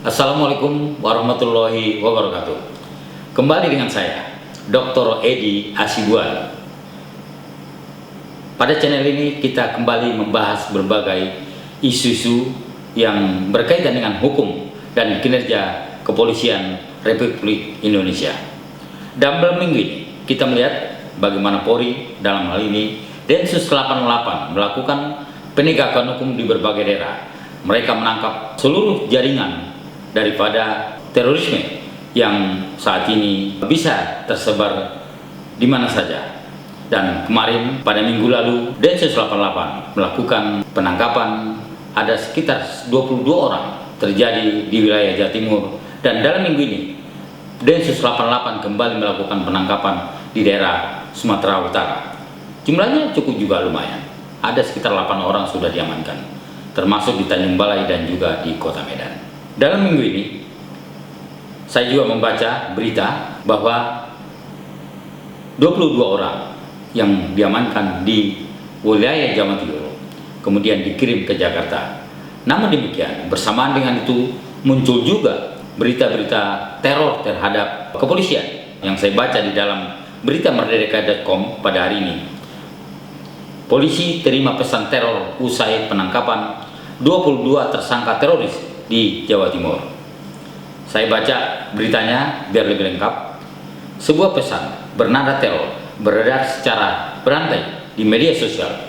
Assalamualaikum warahmatullahi wabarakatuh. Kembali dengan saya, Dr. Edi Asibuan. Pada channel ini kita kembali membahas berbagai isu-isu yang berkaitan dengan hukum dan kinerja kepolisian Republik Indonesia. Dalam minggu ini kita melihat bagaimana Polri dalam hal ini Densus 88 melakukan penegakan hukum di berbagai daerah. Mereka menangkap seluruh jaringan daripada terorisme yang saat ini bisa tersebar di mana saja. Dan kemarin pada minggu lalu Densus 88 melakukan penangkapan ada sekitar 22 orang terjadi di wilayah Jawa Timur, dan dalam minggu ini Densus 88 kembali melakukan penangkapan di daerah Sumatera Utara. Jumlahnya cukup juga lumayan, ada sekitar 8 orang sudah diamankan, termasuk di Tanjung Balai dan juga di Kota Medan. Dalam minggu ini saya juga membaca berita bahwa 22 orang yang diamankan di wilayah Jawa Timur kemudian dikirim ke Jakarta. Namun demikian, bersamaan dengan itu muncul juga berita-berita teror terhadap kepolisian yang saya baca di dalam berita merdeka.com pada hari ini. Polisi terima pesan teror usai penangkapan 22 tersangka teroris di Jawa Timur. Saya baca beritanya biar lebih lengkap. Sebuah pesan bernada teror beredar secara berantai di media sosial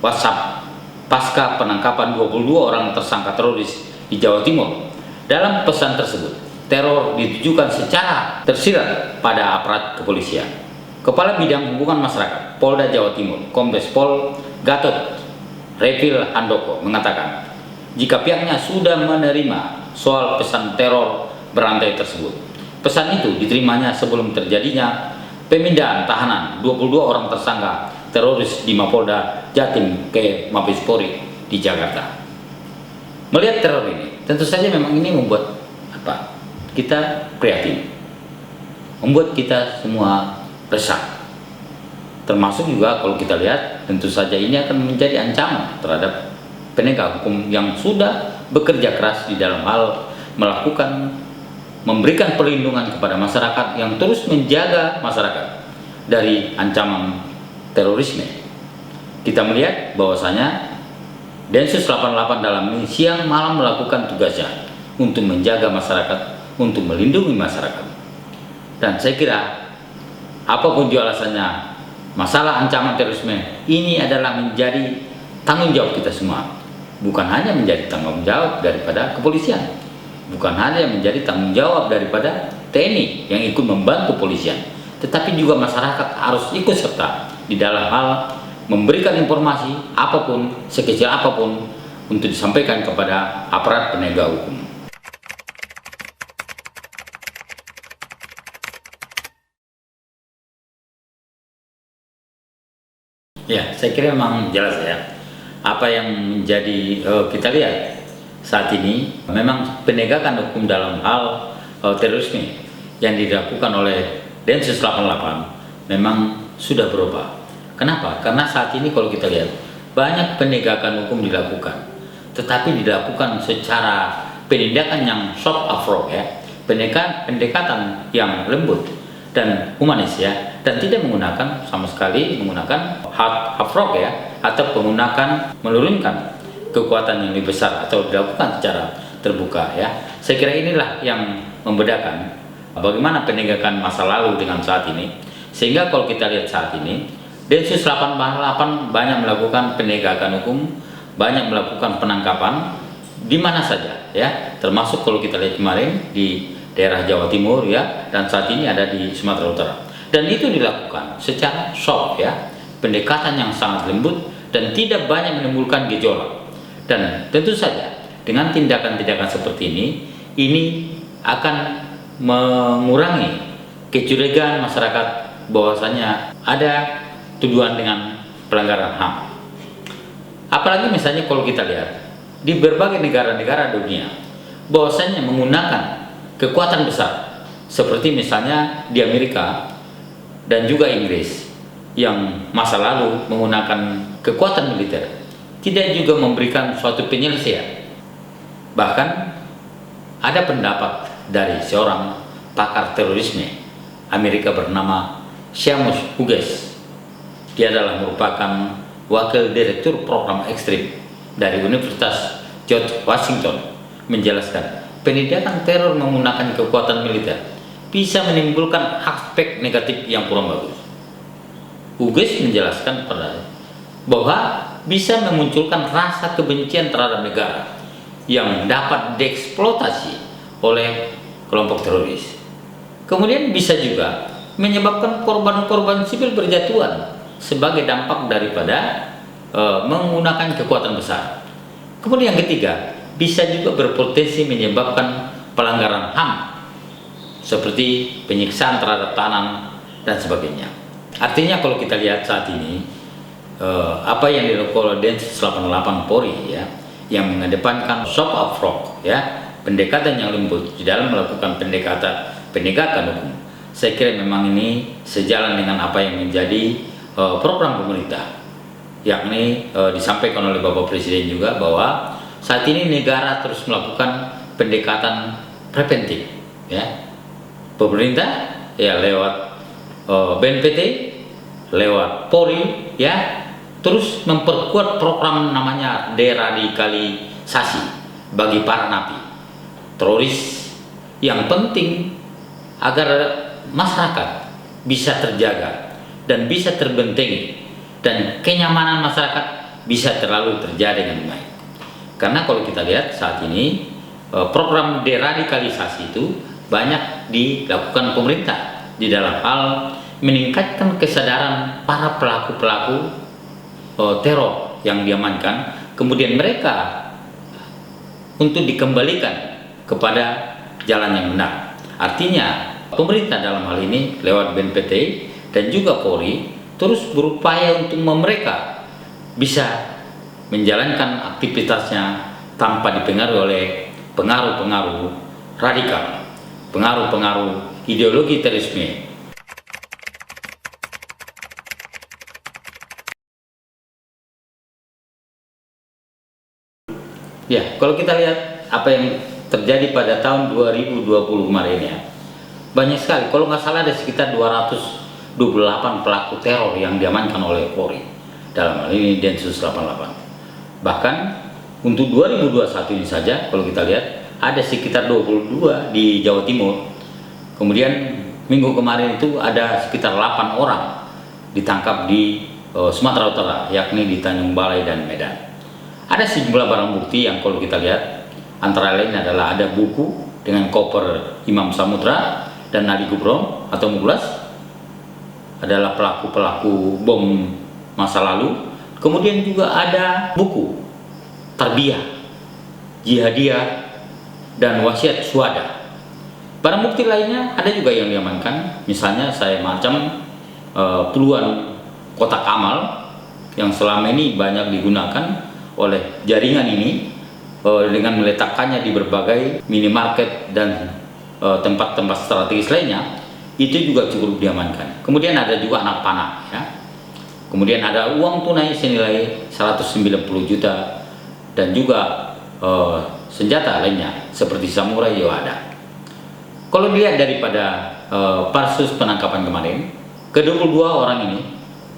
WhatsApp pasca penangkapan 22 orang tersangka teroris di Jawa Timur. Dalam pesan tersebut, teror ditujukan secara tersirat pada aparat kepolisian. Kepala Bidang Hubungan Masyarakat Polda Jawa Timur, Kombes Pol Gatot Revil Handoko mengatakan, jika pihaknya sudah menerima soal pesan teror berantai tersebut. Pesan itu diterimanya sebelum terjadinya pemindahan tahanan 22 orang tersangka teroris di Mapolda Jatim ke Mabes Polri di Jakarta. Melihat teror ini, tentu saja memang ini membuat kita prihatin, membuat kita semua resah. Termasuk juga kalau kita lihat, tentu saja ini akan menjadi ancaman terhadap penegak hukum yang sudah bekerja keras di dalam hal memberikan perlindungan kepada masyarakat, yang terus menjaga masyarakat dari ancaman terorisme. Kita melihat bahwasanya Densus 88 dalam siang malam melakukan tugasnya untuk menjaga masyarakat, untuk melindungi masyarakat. Dan saya kira apapun juga alasannya, masalah ancaman terorisme ini adalah menjadi tanggung jawab kita semua. Bukan hanya menjadi tanggung jawab daripada kepolisian, bukan hanya menjadi tanggung jawab daripada TNI yang ikut membantu polisian, tetapi juga masyarakat harus ikut serta di dalam hal memberikan informasi apapun, sekecil apapun, untuk disampaikan kepada aparat penegak hukum. Ya, saya kira memang jelas ya. Apa yang menjadi kita lihat saat ini, memang penegakan hukum dalam hal terorisme yang dilakukan oleh Densus 88 memang sudah berubah. Kenapa? Karena saat ini kalau kita lihat banyak penegakan hukum dilakukan, tetapi dilakukan secara penindakan yang soft approach ya, pendekatan yang lembut dan humanis ya, dan tidak menggunakan sama sekali menggunakan hard approach ya, atau menggunakan menurunkan kekuatan yang lebih besar atau dilakukan secara terbuka ya. Saya kira inilah yang membedakan bagaimana penegakan masa lalu dengan saat ini. Sehingga kalau kita lihat saat ini, Densus 88 banyak melakukan penegakan hukum, banyak melakukan penangkapan di mana saja ya, termasuk kalau kita lihat kemarin di daerah Jawa Timur ya, dan saat ini ada di Sumatera Utara. Dan itu dilakukan secara soft ya, pendekatan yang sangat lembut dan tidak banyak menimbulkan gejolak. Dan tentu saja dengan tindakan-tindakan seperti ini akan mengurangi kecurigaan masyarakat bahwasanya ada tuduhan dengan pelanggaran HAM. Apalagi misalnya kalau kita lihat di berbagai negara-negara dunia bahwasanya menggunakan kekuatan besar, seperti misalnya di Amerika dan juga Inggris yang masa lalu menggunakan kekuatan militer, tidak juga memberikan suatu penyelesaian. Bahkan ada pendapat dari seorang pakar terorisme Amerika bernama Seamus Hughes. Dia adalah merupakan wakil direktur program ekstrim dari Universitas George Washington, menjelaskan penindakan teror menggunakan kekuatan militer bisa menimbulkan aspek negatif yang kurang bagus. Hughes menjelaskan bahwa bisa memunculkan rasa kebencian terhadap negara yang dapat dieksploitasi oleh kelompok teroris. Kemudian bisa juga menyebabkan korban-korban sipil berjatuhan sebagai dampak daripada menggunakan kekuatan besar. Kemudian yang ketiga, bisa juga berpotensi menyebabkan pelanggaran HAM seperti penyiksaan terhadap tanah dan sebagainya. Artinya kalau kita lihat saat ini apa yang dilakukan oleh Densus 88 Polri ya, yang mengedepankan soft approach ya, pendekatan yang lembut di dalam melakukan penegakan hukum. Saya kira memang ini sejalan dengan apa yang menjadi program pemerintah, yakni disampaikan oleh Bapak Presiden juga bahwa saat ini negara terus melakukan pendekatan preventif ya. Pemerintah ya lewat BNPT, lewat Polri ya, terus memperkuat program namanya deradikalisasi bagi para napi teroris, yang penting agar masyarakat bisa terjaga dan bisa terbentengi dan kenyamanan masyarakat bisa terlalu terjaga dengan baik. Karena kalau kita lihat saat ini program deradikalisasi itu banyak dilakukan pemerintah di dalam hal meningkatkan kesadaran para pelaku-pelaku teror yang diamankan, kemudian mereka untuk dikembalikan kepada jalan yang benar. Artinya pemerintah dalam hal ini lewat BNPT dan juga Polri terus berupaya untuk mereka bisa menjalankan aktivitasnya tanpa dipengaruhi oleh pengaruh-pengaruh radikal, pengaruh-pengaruh ideologi terorisme. Ya, kalau kita lihat apa yang terjadi pada tahun 2020 kemarin ya, banyak sekali, kalau nggak salah ada sekitar 228 pelaku teror yang diamankan oleh Polri, dalam hal ini Densus 88. Bahkan untuk 2021 ini saja kalau kita lihat ada sekitar 22 di Jawa Timur. Kemudian minggu kemarin itu ada sekitar 8 orang ditangkap di Sumatera Utara, yakni di Tanjung Balai dan Medan. Ada sejumlah barang bukti yang kalau kita lihat antara lain adalah ada buku dengan koper Imam Samudra dan Nadi Gubron atau Muglas, adalah pelaku-pelaku bom masa lalu. Kemudian juga ada buku Tarbiyah, Jihadiyah, dan Wasiat Syuhada. Barang bukti lainnya ada juga yang diamankan, misalnya saya macam puluhan kotak amal yang selama ini banyak digunakan oleh jaringan ini dengan meletakkannya di berbagai minimarket dan tempat-tempat strategis lainnya, itu juga cukup diamankan. Kemudian ada juga anak panah ya. Kemudian ada uang tunai senilai 190 juta dan juga senjata lainnya seperti samurai juga ada. Kalau dilihat daripada pansus penangkapan kemarin, ke-22 orang ini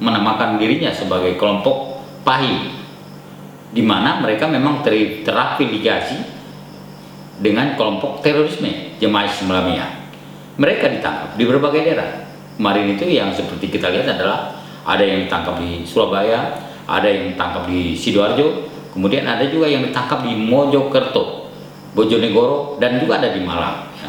menamakan dirinya sebagai kelompok PAHI, di mana mereka memang terafiliasi dengan kelompok terorisme Jemaah Islamiyah. Mereka ditangkap di berbagai daerah. Kemarin itu yang seperti kita lihat adalah ada yang ditangkap di Surabaya, ada yang ditangkap di Sidoarjo, kemudian ada juga yang ditangkap di Mojokerto, Bojonegoro, dan juga ada di Malang ya.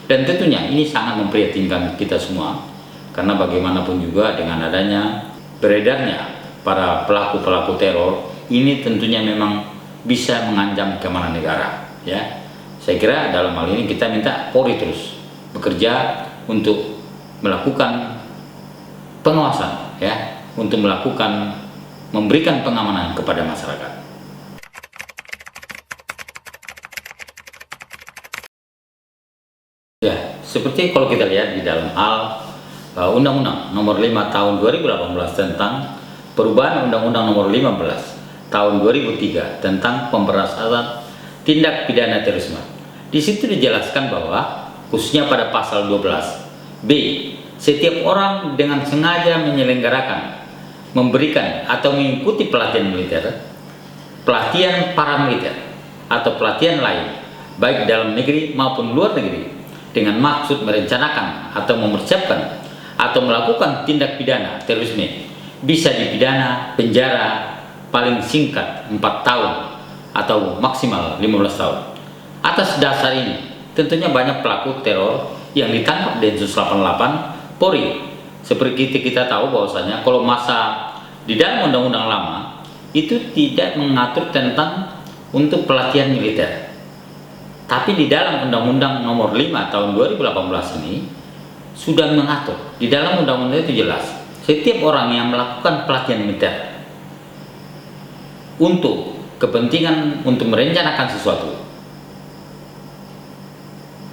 Dan tentunya ini sangat memprihatinkan kita semua, karena bagaimanapun juga dengan adanya beredarnya para pelaku-pelaku teror ini tentunya memang bisa mengancam keamanan negara ya. Saya kira dalam hal ini kita minta Polri terus bekerja untuk melakukan pengawasan ya, untuk memberikan pengamanan kepada masyarakat. Ya, seperti kalau kita lihat di dalam hal Undang-Undang Nomor 5 Tahun 2018 tentang perubahan Undang-Undang Nomor 15 Tahun 2003 tentang pemberantasan tindak pidana terorisme. Di situ dijelaskan bahwa khususnya pada pasal 12 B, setiap orang dengan sengaja menyelenggarakan, memberikan atau mengikuti pelatihan militer, pelatihan paramiliter atau pelatihan lain baik dalam negeri maupun luar negeri dengan maksud merencanakan atau mempersiapkan atau melakukan tindak pidana terorisme bisa dipidana penjara paling singkat 4 tahun atau maksimal 15 tahun. Atas dasar ini tentunya banyak pelaku teror yang ditangkap Densus 88 Polri. Seperti kita tahu bahwasanya kalau masa di dalam undang-undang lama itu tidak mengatur tentang untuk pelatihan militer. Tapi di dalam Undang-Undang Nomor 5 Tahun 2018 ini sudah mengatur. Di dalam undang-undang itu jelas, setiap orang yang melakukan pelatihan militer untuk kepentingan untuk merencanakan sesuatu,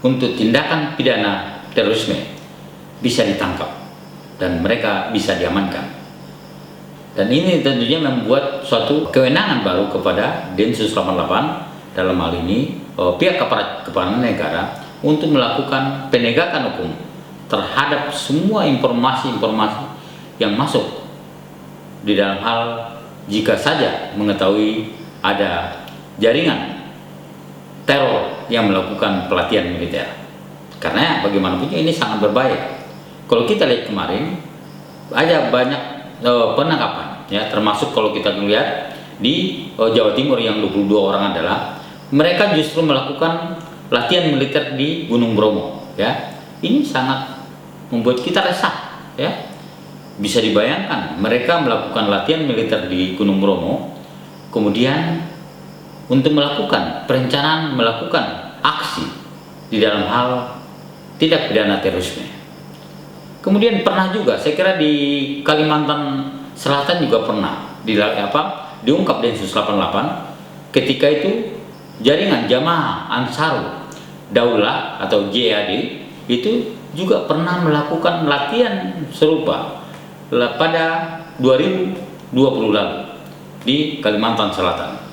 untuk tindakan pidana terorisme bisa ditangkap dan mereka bisa diamankan. Dan ini tentunya membuat suatu kewenangan baru kepada Densus 88 dalam hal ini pihak aparat keamanan negara untuk melakukan penegakan hukum terhadap semua informasi-informasi yang masuk di dalam hal jika saja mengetahui ada jaringan teror yang melakukan pelatihan militer. Karena bagaimanapun ini sangat berbahaya. Kalau kita lihat kemarin ada banyak penangkapan ya, termasuk kalau kita melihat di Jawa Timur yang 22 orang adalah mereka justru melakukan latihan militer di Gunung Bromo ya. Ini sangat membuat kita resah ya. Bisa dibayangkan mereka melakukan latihan militer di Gunung Bromo, kemudian untuk melakukan perencanaan melakukan aksi di dalam hal tindak pidana terorisme. Kemudian pernah juga, saya kira di Kalimantan Selatan juga pernah diungkap Densus 88 ketika itu jaringan Jamaah Ansarul Daulah atau JAD itu juga pernah melakukan latihan serupa pada 2020 lalu di Kalimantan Selatan.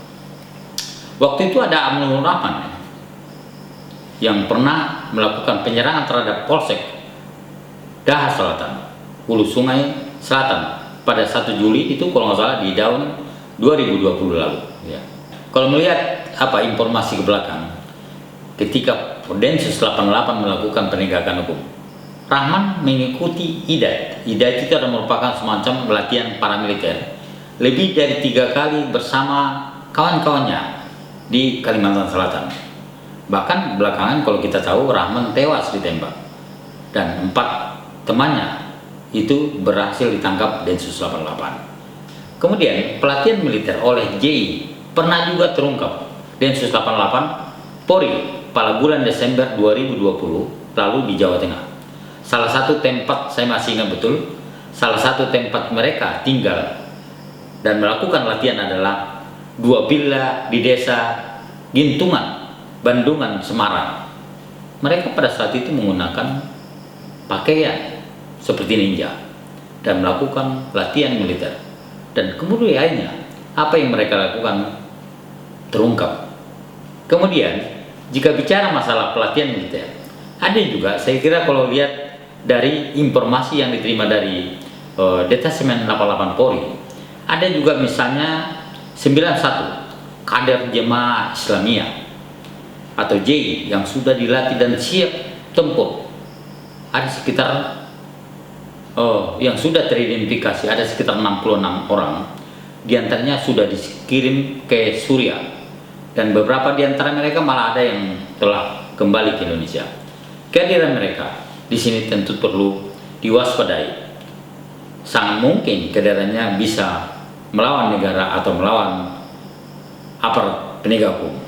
Waktu itu ada Amnul Rahman yang pernah melakukan penyerangan terhadap Polsek Daha Selatan, Hulu Sungai Selatan pada 1 Juli itu kalau nggak salah di tahun 2020 lalu ya. Kalau melihat informasi ke belakang ketika Densus 88 melakukan penegakan hukum, Rahman mengikuti IDAT. IDAT itu adalah merupakan semacam pelatihan paramiliter lebih dari 3 kali bersama kawan-kawannya di Kalimantan Selatan. Bahkan belakangan kalau kita tahu Rahman tewas ditembak dan 4 temannya itu berhasil ditangkap Densus 88. Kemudian pelatihan militer oleh JI pernah juga terungkap Densus 88 Polri pada bulan Desember 2020 lalu di Jawa Tengah. Salah satu tempat, saya masih ingat betul, salah satu tempat mereka tinggal dan melakukan latihan adalah 2 villa di desa Gintungan, Bandungan, Semarang. Mereka pada saat itu menggunakan pakaian seperti ninja dan melakukan latihan militer. Dan kemudiannya apa yang mereka lakukan terungkap. Kemudian jika bicara masalah pelatihan militer, ada juga saya kira kalau lihat dari informasi yang diterima dari Detasemen 88 Polri, ada juga misalnya 91 kader Jemaah Islamiyah atau JI yang sudah dilatih dan siap tempur. Ada sekitar yang sudah teridentifikasi ada sekitar 66 orang, diantaranya sudah dikirim ke Suriah dan beberapa diantara mereka malah ada yang telah kembali ke Indonesia. Kehadiran mereka di sini tentu perlu diwaspadai. Sangat mungkin kehadirannya bisa melawan negara atau melawan aparat penegak hukum.